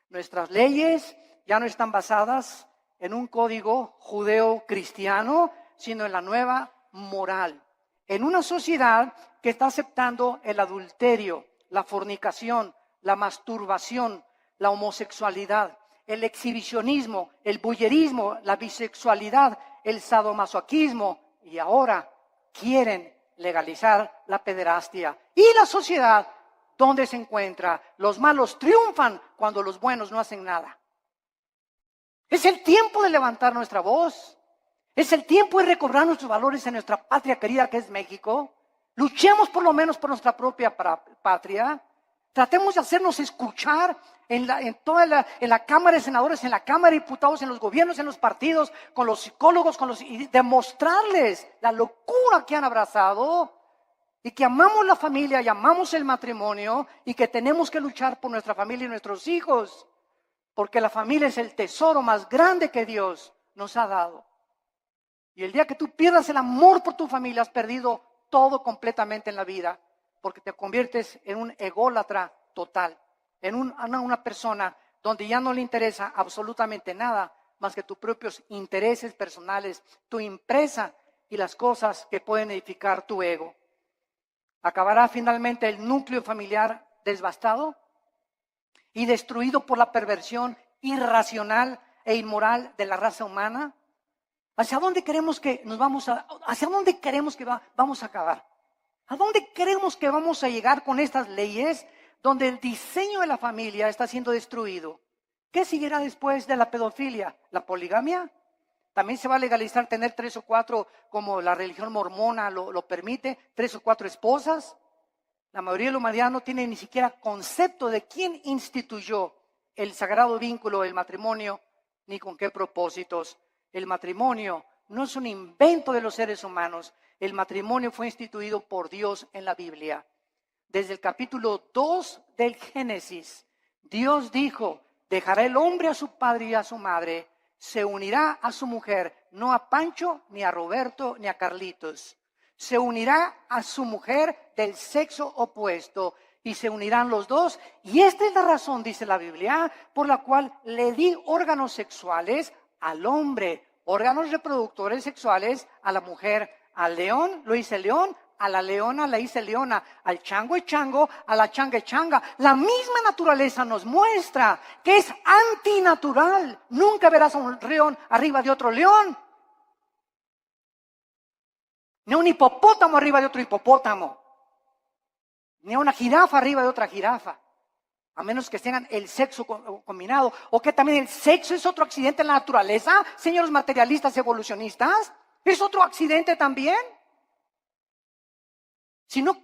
Nuestras leyes ya no están basadas en un código judeo-cristiano, sino en la nueva moral. En una sociedad que está aceptando el adulterio, la fornicación, la masturbación, la homosexualidad, el exhibicionismo, el voyerismo, la bisexualidad, el sadomasoquismo y ahora quieren legalizar la pederastia. Y la sociedad, ¿dónde se encuentra? Los malos triunfan cuando los buenos no hacen nada. Es el tiempo de levantar nuestra voz. Es el tiempo de recobrar nuestros valores en nuestra patria querida que es México. Luchemos por lo menos por nuestra propia patria. Tratemos de hacernos escuchar en la Cámara de Senadores, en la Cámara de Diputados, en los gobiernos, en los partidos, con los psicólogos, y demostrarles la locura que han abrazado y que amamos la familia y amamos el matrimonio y que tenemos que luchar por nuestra familia y nuestros hijos, porque la familia es el tesoro más grande que Dios nos ha dado. Y el día que tú pierdas el amor por tu familia, has perdido todo completamente en la vida, porque te conviertes en un ególatra total, en una persona donde ya no le interesa absolutamente nada más que tus propios intereses personales, tu empresa y las cosas que pueden edificar tu ego. Acabará finalmente el núcleo familiar devastado y destruido por la perversión irracional e inmoral de la raza humana. ¿Hacia dónde queremos que vamos a acabar? ¿A dónde creemos que vamos a llegar con estas leyes donde el diseño de la familia está siendo destruido? ¿Qué seguirá después de la pedofilia? ¿La poligamia? ¿También se va a legalizar tener 3 o 4, como la religión mormona lo permite, 3 o 4 esposas? La mayoría de la humanidad no tiene ni siquiera concepto de quién instituyó el sagrado vínculo del matrimonio, ni con qué propósitos. El matrimonio no es un invento de los seres humanos. El matrimonio fue instituido por Dios en la Biblia. Desde el capítulo 2 del Génesis, Dios dijo: dejará el hombre a su padre y a su madre, se unirá a su mujer, no a Pancho, ni a Roberto, ni a Carlitos. Se unirá a su mujer del sexo opuesto y se unirán los dos. Y esta es la razón, dice la Biblia, por la cual le di órganos sexuales al hombre, órganos reproductores sexuales a la mujer. Al león lo hice león, a la leona la hice leona, al chango es chango, a la changa es changa. La misma naturaleza nos muestra que es antinatural. Nunca verás a un león arriba de otro león, ni un hipopótamo arriba de otro hipopótamo. ni a una jirafa arriba de otra jirafa, a menos que tengan el sexo combinado, o que también el sexo es otro accidente en la naturaleza, señores materialistas evolucionistas, es otro accidente también. Si no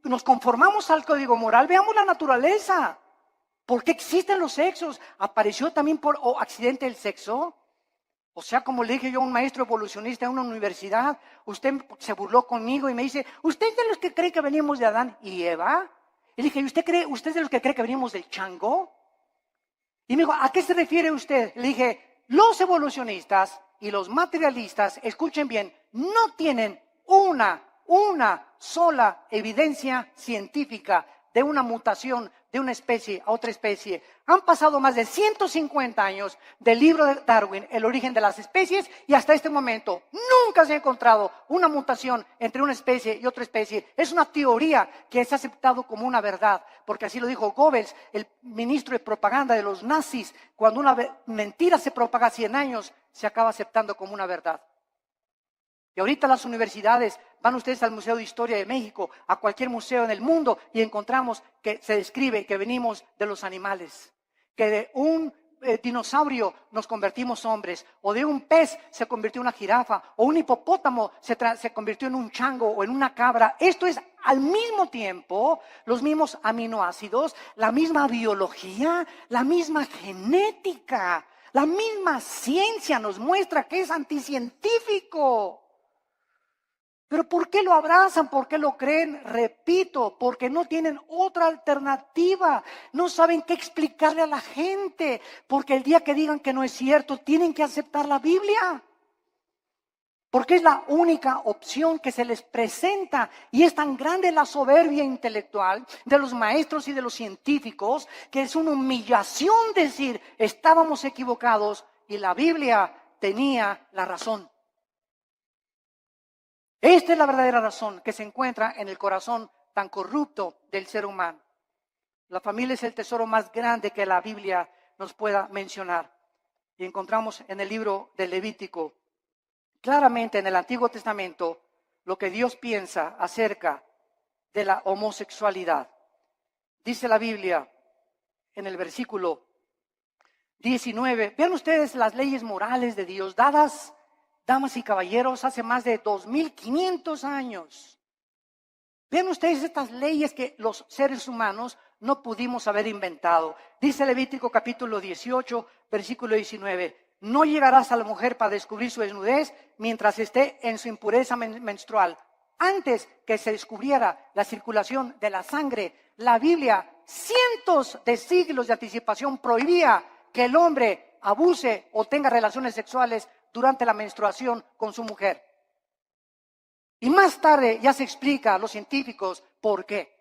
nos conformamos al código moral, veamos la naturaleza. ¿Por qué existen los sexos? ¿Apareció también por accidente el sexo? O sea, como le dije yo a un maestro evolucionista en una universidad, usted se burló conmigo y me dice, ¿usted es de los que cree que venimos de Adán y Eva? Y le dije, ¿usted es de los que cree que venimos del chango? Y me dijo, ¿a qué se refiere usted? Le dije, los evolucionistas y los materialistas, escuchen bien, no tienen una sola evidencia científica de una mutación de una especie a otra especie. Han pasado más de 150 años del libro de Darwin, El origen de las especies, y hasta este momento nunca se ha encontrado una mutación entre una especie y otra especie. Es una teoría que es aceptado como una verdad, porque así lo dijo Goebbels, el ministro de propaganda de los nazis. Cuando una mentira se propaga 100 años, se acaba aceptando como una verdad. Y ahorita las universidades, van ustedes al Museo de Historia de México, a cualquier museo en el mundo, y encontramos que se describe que venimos de los animales, que de un dinosaurio nos convertimos hombres, o de un pez se convirtió en una jirafa, o un hipopótamo se convirtió en un chango o en una cabra. Esto es al mismo tiempo los mismos aminoácidos, la misma biología, la misma genética, la misma ciencia nos muestra que es anticientífico. Pero ¿por qué lo abrazan? ¿Por qué lo creen? Repito, porque no tienen otra alternativa. No saben qué explicarle a la gente. Porque el día que digan que no es cierto, tienen que aceptar la Biblia. Porque es la única opción que se les presenta. Y es tan grande la soberbia intelectual de los maestros y de los científicos que es una humillación decir, estábamos equivocados y la Biblia tenía la razón. Esta es la verdadera razón que se encuentra en el corazón tan corrupto del ser humano. La familia es el tesoro más grande que la Biblia nos pueda mencionar. Y encontramos en el libro de Levítico, claramente en el Antiguo Testamento, lo que Dios piensa acerca de la homosexualidad. Dice la Biblia en el versículo 19, vean ustedes las leyes morales de Dios dadas, damas y caballeros, hace más de 2500 años. Vean ustedes estas leyes que los seres humanos no pudimos haber inventado. Dice Levítico capítulo 18, versículo 19. No llegarás a la mujer para descubrir su desnudez mientras esté en su impureza menstrual. Antes que se descubriera la circulación de la sangre, la Biblia, cientos de siglos de anticipación, prohibía que el hombre abuse o tenga relaciones sexuales durante la menstruación con su mujer. Y más tarde ya se explica a los científicos por qué.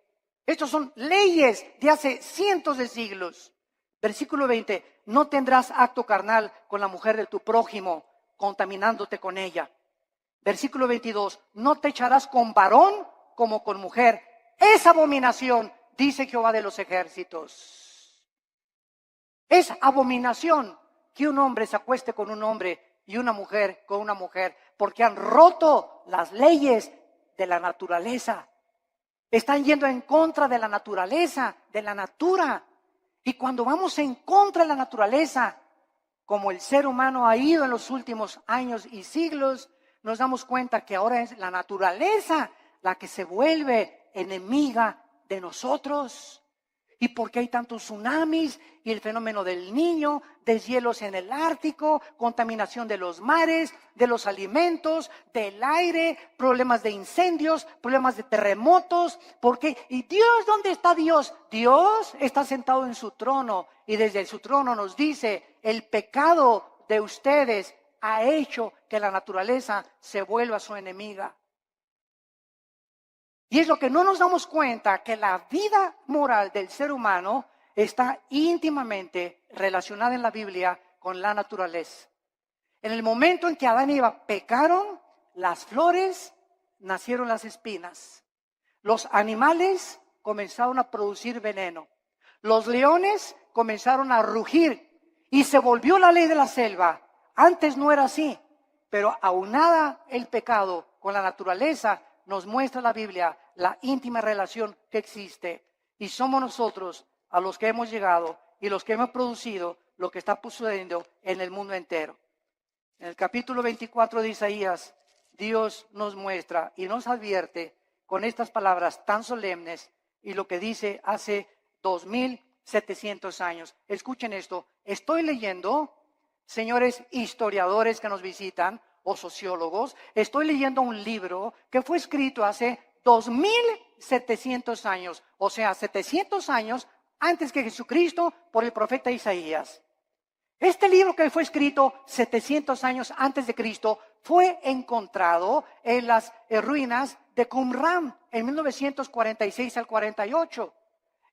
Estos son leyes de hace cientos de siglos. Versículo 20, no tendrás acto carnal con la mujer de tu prójimo, contaminándote con ella. Versículo 22, no te echarás con varón como con mujer. Es abominación, dice Jehová de los ejércitos. Es abominación que un hombre se acueste con un hombre y una mujer con una mujer, porque han roto las leyes de la naturaleza. Están yendo en contra de la naturaleza, de la natura. Y cuando vamos en contra de la naturaleza, como el ser humano ha ido en los últimos años y siglos, nos damos cuenta que ahora es la naturaleza la que se vuelve enemiga de nosotros. ¿Y por qué hay tantos tsunamis y el fenómeno del Niño, deshielos en el Ártico, contaminación de los mares, de los alimentos, del aire, problemas de incendios, problemas de terremotos? ¿Por qué? ¿Y Dios dónde está Dios? Dios está sentado en su trono y desde su trono nos dice, el pecado de ustedes ha hecho que la naturaleza se vuelva su enemiga. Y es lo que no nos damos cuenta, que la vida moral del ser humano está íntimamente relacionada en la Biblia con la naturaleza. En el momento en que Adán y Eva pecaron, las flores nacieron las espinas. Los animales comenzaron a producir veneno. Los leones comenzaron a rugir y se volvió la ley de la selva. Antes no era así, pero aunada el pecado con la naturaleza, nos muestra la Biblia la íntima relación que existe. Y somos nosotros a los que hemos llegado y los que hemos producido lo que está sucediendo en el mundo entero. En el capítulo 24 de Isaías, Dios nos muestra y nos advierte con estas palabras tan solemnes y lo que dice hace 2700 años. Escuchen esto, estoy leyendo, señores historiadores que nos visitan o sociólogos, estoy leyendo un libro que fue escrito hace 2700 años, o sea, 700 años antes que Jesucristo por el profeta Isaías. Este libro que fue escrito 700 años antes de Cristo fue encontrado en las ruinas de Qumran en 1946 al 48.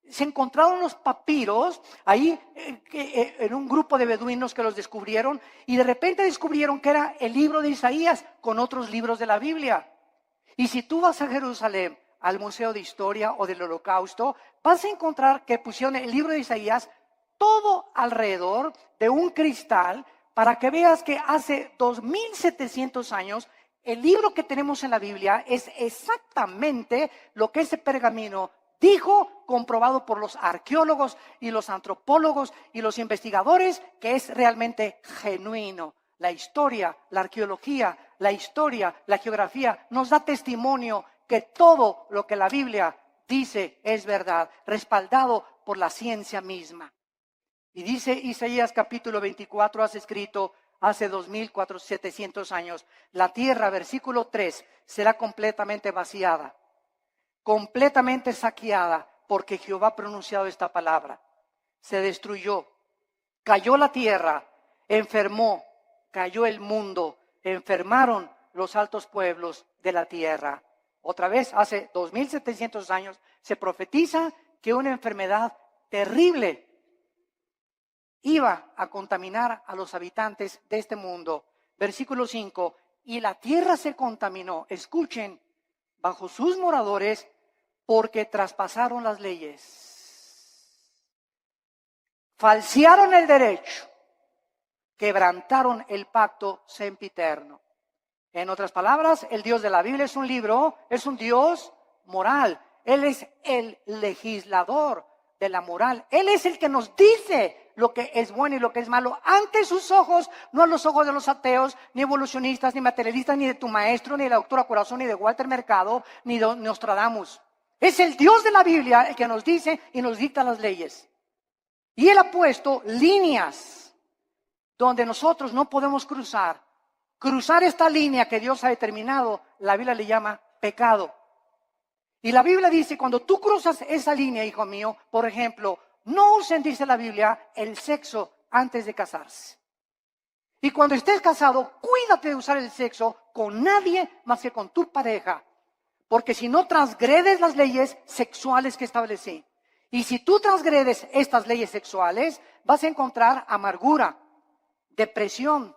Se encontraron los papiros ahí en un grupo de beduinos que los descubrieron y de repente descubrieron que era el libro de Isaías con otros libros de la Biblia. Y si tú vas a Jerusalén, al Museo de Historia o del Holocausto, vas a encontrar que pusieron el libro de Isaías todo alrededor de un cristal para que veas que hace 2700 años el libro que tenemos en la Biblia es exactamente lo que ese pergamino dijo, comprobado por los arqueólogos y los antropólogos y los investigadores, que es realmente genuino. La historia, la arqueología, la historia, la geografía nos da testimonio que todo lo que la Biblia dice es verdad, respaldado por la ciencia misma. Y dice Isaías capítulo 24, has escrito hace 2700 años, la tierra, versículo 3, será completamente vaciada, completamente saqueada, porque Jehová ha pronunciado esta palabra. Se destruyó, cayó la tierra, enfermó, cayó el mundo, enfermaron los altos pueblos de la tierra. Otra vez, hace 2700 años, se profetiza que una enfermedad terrible iba a contaminar a los habitantes de este mundo. Versículo 5, y la tierra se contaminó, escuchen, bajo sus moradores, porque traspasaron las leyes, falsearon el derecho, quebrantaron el pacto sempiterno. En otras palabras, el Dios de la Biblia es un libro, es un Dios moral. Él es el legislador de la moral. Él es el que nos dice lo que es bueno y lo que es malo ante sus ojos, no a los ojos de los ateos, ni evolucionistas, ni materialistas, ni de tu maestro, ni de la doctora Corazón, ni de Walter Mercado, ni de Nostradamus. Es el Dios de la Biblia el que nos dice y nos dicta las leyes. Y Él ha puesto líneas donde nosotros no podemos cruzar. Cruzar esta línea que Dios ha determinado, la Biblia le llama pecado. Y la Biblia dice, cuando tú cruzas esa línea, hijo mío, por ejemplo, no usen, dice la Biblia, el sexo antes de casarse. Y cuando estés casado, cuídate de usar el sexo con nadie más que con tu pareja. Porque si no transgredes las leyes sexuales que establecí. Y si tú transgredes estas leyes sexuales, vas a encontrar amargura, depresión,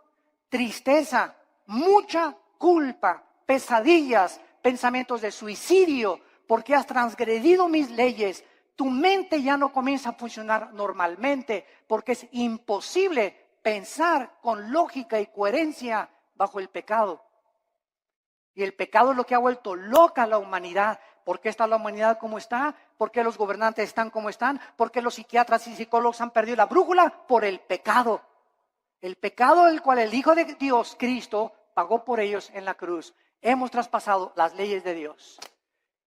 tristeza, mucha culpa, pesadillas, pensamientos de suicidio, porque has transgredido mis leyes. Tu mente ya no comienza a funcionar normalmente, porque es imposible pensar con lógica y coherencia bajo el pecado. Y el pecado es lo que ha vuelto loca a la humanidad. ¿Por qué está la humanidad como está? ¿Por qué los gobernantes están como están? ¿Por qué los psiquiatras y psicólogos han perdido la brújula? Por el pecado. El pecado del cual el Hijo de Dios, Cristo, pagó por ellos en la cruz. Hemos traspasado las leyes de Dios.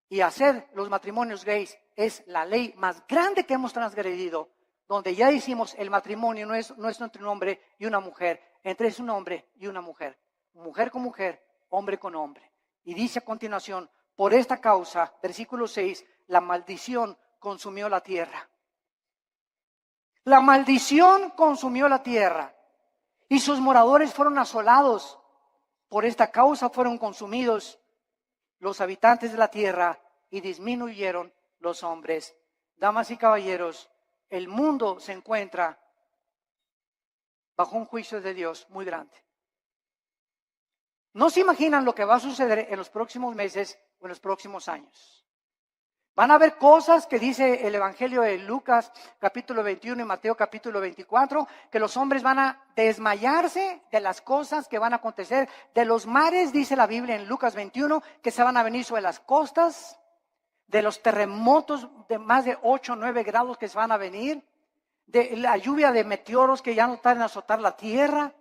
Y hacer los matrimonios gays es la ley más grande que hemos transgredido, donde ya decimos el matrimonio no es entre un hombre y una mujer, entre es un hombre y una mujer con mujer, hombre con hombre. Y dice a continuación, por esta causa, versículo 6, la maldición consumió la tierra. La maldición consumió la tierra. Y sus moradores fueron asolados. Por esta causa fueron consumidos los habitantes de la tierra y disminuyeron los hombres. Damas y caballeros, el mundo se encuentra bajo un juicio de Dios muy grande. No se imaginan lo que va a suceder en los próximos meses o en los próximos años. Van a haber cosas que dice el Evangelio de Lucas capítulo 21 y Mateo capítulo 24, que los hombres van a desmayarse de las cosas que van a acontecer. De los mares, dice la Biblia en Lucas 21, que se van a venir sobre las costas. de los terremotos de más de 8 o 9 grados que se van a venir, de la lluvia de meteoros que ya no tardan en azotar la tierra,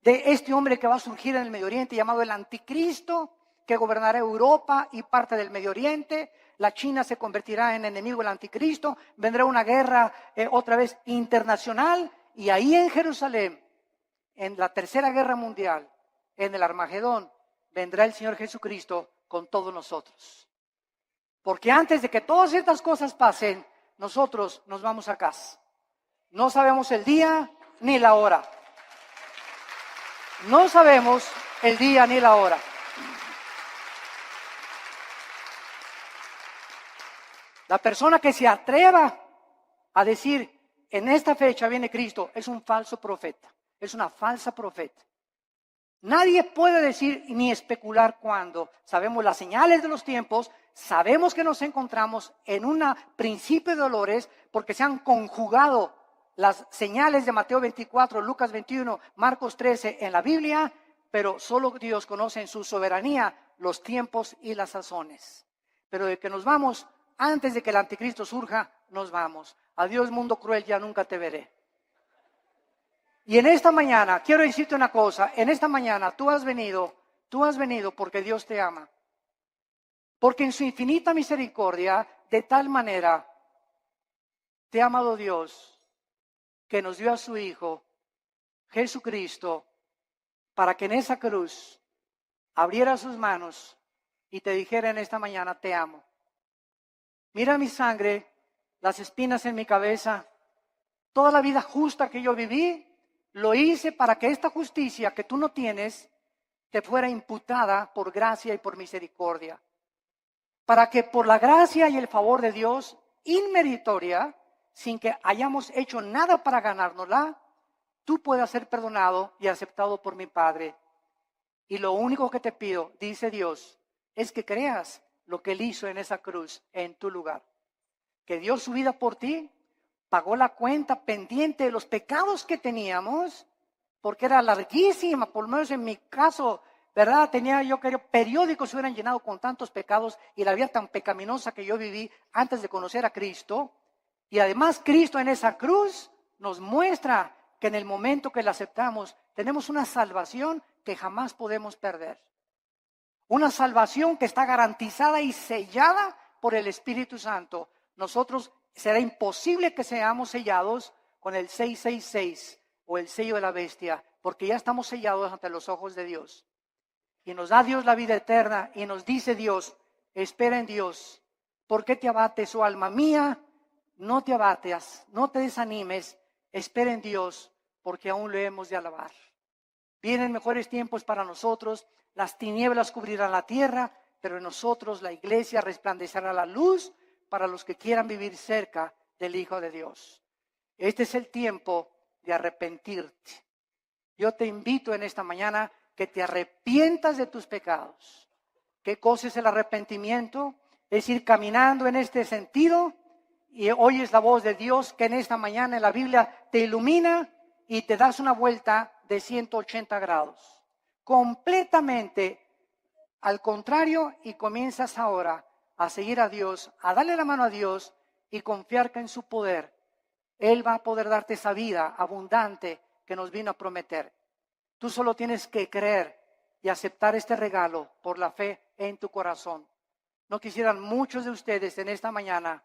de este hombre que va a surgir en el Medio Oriente llamado el Anticristo, que gobernará Europa y parte del Medio Oriente. La China se convertirá en enemigo del Anticristo, vendrá una guerra otra vez internacional, y ahí en Jerusalén, en la Tercera Guerra Mundial, en el Armagedón, vendrá el Señor Jesucristo con todos nosotros. Porque antes de que todas estas cosas pasen, nosotros nos vamos a casa. No sabemos el día ni la hora. No sabemos el día ni la hora. La persona que se atreva a decir, en esta fecha viene Cristo, es un falso profeta, es una falsa profeta. Nadie puede decir ni especular cuándo. Sabemos las señales de los tiempos, sabemos que nos encontramos en un principio de dolores porque se han conjugado las señales de Mateo 24, Lucas 21, Marcos 13 en la Biblia, pero solo Dios conoce en su soberanía los tiempos y las sazones. Pero de que nos vamos, antes de que el anticristo surja, nos vamos. Adiós, mundo cruel, ya nunca te veré. Y en esta mañana, quiero decirte una cosa, en esta mañana tú has venido porque Dios te ama. Porque en su infinita misericordia, de tal manera, te ha amado Dios, que nos dio a su Hijo, Jesucristo, para que en esa cruz abriera sus manos y te dijera en esta mañana, te amo. Mira mi sangre, las espinas en mi cabeza, toda la vida justa que yo viví, lo hice para que esta justicia que tú no tienes te fuera imputada por gracia y por misericordia. Para que por la gracia y el favor de Dios, inmeritoria, sin que hayamos hecho nada para ganárnosla, tú puedas ser perdonado y aceptado por mi Padre. Y lo único que te pido, dice Dios, es que creas lo que Él hizo en esa cruz en tu lugar. Que dio su vida por ti, pagó la cuenta pendiente de los pecados que teníamos, porque era larguísima, por lo menos en mi caso, ¿verdad? Tenía yo que periódicos se hubieran llenado con tantos pecados y la vida tan pecaminosa que yo viví antes de conocer a Cristo. Y además Cristo en esa cruz nos muestra que en el momento que la aceptamos tenemos una salvación que jamás podemos perder. Una salvación que está garantizada y sellada por el Espíritu Santo. Nosotros será imposible que seamos sellados con el 666 o el sello de la bestia, porque ya estamos sellados ante los ojos de Dios. Y nos da Dios la vida eterna y nos dice Dios, espera en Dios. ¿Por qué te abates, oh alma mía? No te abates, no te desanimes, espera en Dios, porque aún lo hemos de alabar. Vienen mejores tiempos para nosotros, las tinieblas cubrirán la tierra, pero en nosotros la iglesia resplandecerá la luz para los que quieran vivir cerca del Hijo de Dios. Este es el tiempo de arrepentirte. Yo te invito en esta mañana que te arrepientas de tus pecados. ¿Qué cosa es el arrepentimiento? Es ir caminando en este sentido y oyes la voz de Dios que en esta mañana en la Biblia te ilumina y te das una vuelta de 180 grados. Completamente al contrario, y comienzas ahora a seguir a Dios, a darle la mano a Dios y confiar que en su poder Él va a poder darte esa vida abundante que nos vino a prometer. Tú solo tienes que creer y aceptar este regalo por la fe en tu corazón. ¿No quisieran muchos de ustedes en esta mañana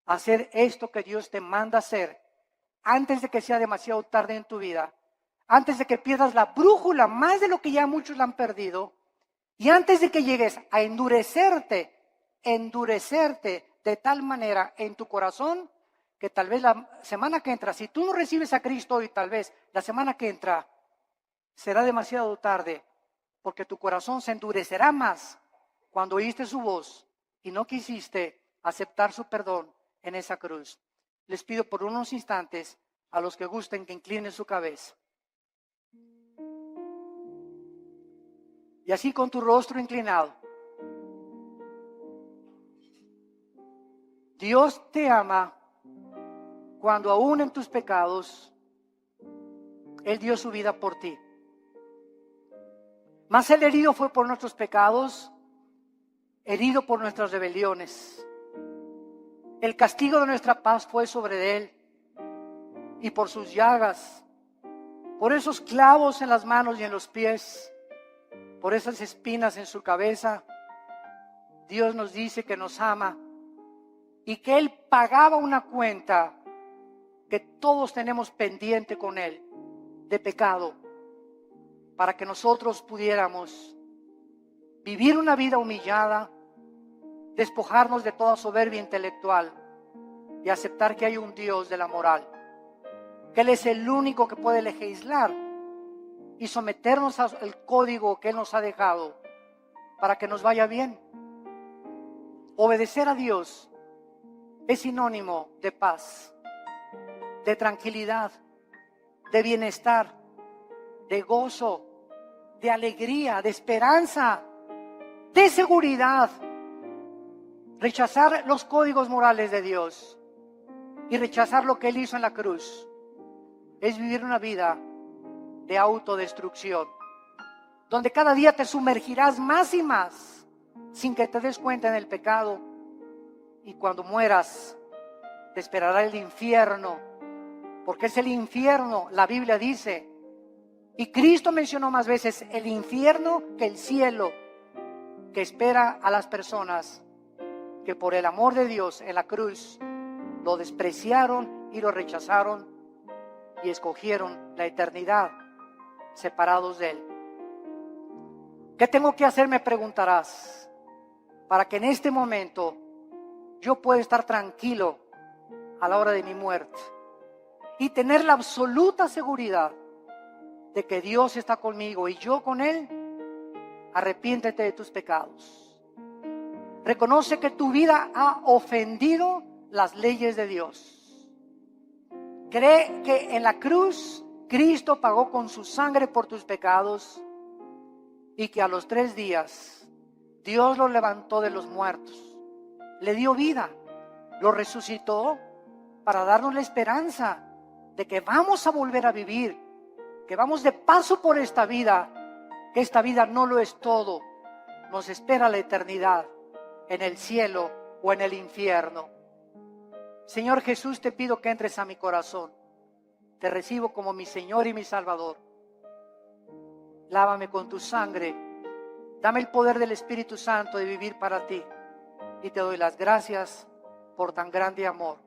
hacer esto que Dios te manda hacer antes de que sea demasiado tarde en tu vida? Antes de que pierdas la brújula más de lo que ya muchos la han perdido. Y antes de que llegues a endurecerte de tal manera en tu corazón que tal vez la semana que entra, si tú no recibes a Cristo hoy, tal vez la semana que entra será demasiado tarde, porque tu corazón se endurecerá más cuando oíste su voz y no quisiste aceptar su perdón en esa cruz. Les pido por unos instantes a los que gusten que inclinen su cabeza. Y así con tu rostro inclinado. Dios te ama cuando aún en tus pecados Él dio su vida por ti. Mas el herido fue por nuestros pecados, herido por nuestras rebeliones. El castigo de nuestra paz fue sobre Él, y por sus llagas, por esos clavos en las manos y en los pies, por esas espinas en su cabeza, Dios nos dice que nos ama y que Él pagaba una cuenta que todos tenemos pendiente con Él de pecado, para que nosotros pudiéramos vivir una vida humillada, despojarnos de toda soberbia intelectual y aceptar que hay un Dios de la moral, que Él es el único que puede legislar y someternos al código que Él nos ha dejado para que nos vaya bien. Obedecer a Dios es sinónimo de paz, de tranquilidad, de bienestar, de gozo, de alegría, de esperanza, de seguridad. Rechazar los códigos morales de Dios y rechazar lo que Él hizo en la cruz es vivir una vida de autodestrucción, donde cada día te sumergirás más y más sin que te des cuenta en el pecado, y cuando mueras te esperará el infierno, porque es el infierno, la Biblia dice, y Cristo mencionó más veces el infierno que el cielo, que espera a las personas que por el amor de Dios en la cruz lo despreciaron y lo rechazaron y escogieron la eternidad separados de Él. ¿Qué tengo que hacer? Me preguntarás, para que en este momento yo pueda estar tranquilo a la hora de mi muerte y tener la absoluta seguridad de que Dios está conmigo y yo con Él. Arrepiéntete de tus pecados. Reconoce que tu vida ha ofendido las leyes de Dios. Cree que en la cruz Cristo pagó con su sangre por tus pecados y que a los 3 días Dios lo levantó de los muertos, le dio vida, lo resucitó para darnos la esperanza de que vamos a volver a vivir, que vamos de paso por esta vida, que esta vida no lo es todo, nos espera la eternidad en el cielo o en el infierno. Señor Jesús, te pido que entres a mi corazón, te recibo como mi Señor y mi Salvador. Lávame con tu sangre, dame el poder del Espíritu Santo de vivir para ti, y te doy las gracias por tan grande amor.